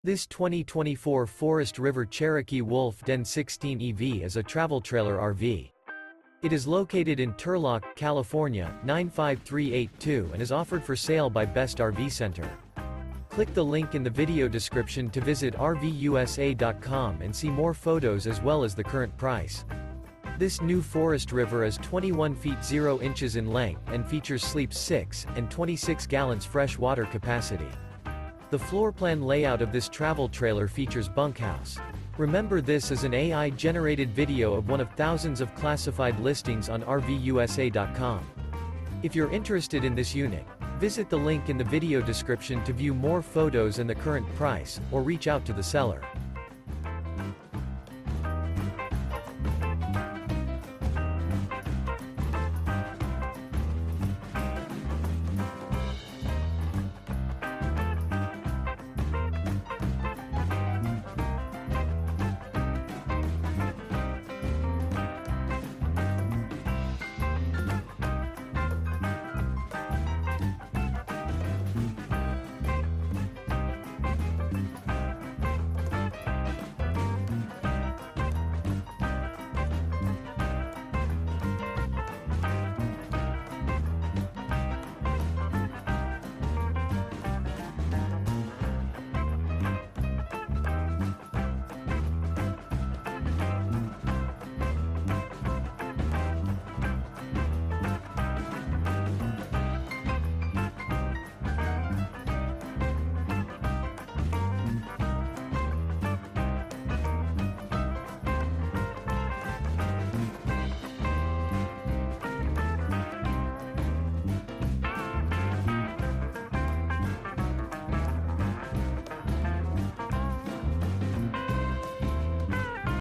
This 2024 Forest River Cherokee Wolf Den 16 EV is a travel trailer RV. It is located in Turlock, California, 95382 and is offered for sale by Best RV Center. Click the link in the video description to visit RVUSA.com and see more photos as well as the current price. This new Forest River is 21 feet 0 inches in length and features sleeps 6 and 26 gallons fresh water capacity. The floor plan layout of this travel trailer features Bunkhouse. Remember, this is an AI-generated video of one of thousands of classified listings on RVUSA.com. If you're interested in this unit, visit the link in the video description to view more photos and the current price, or reach out to the seller.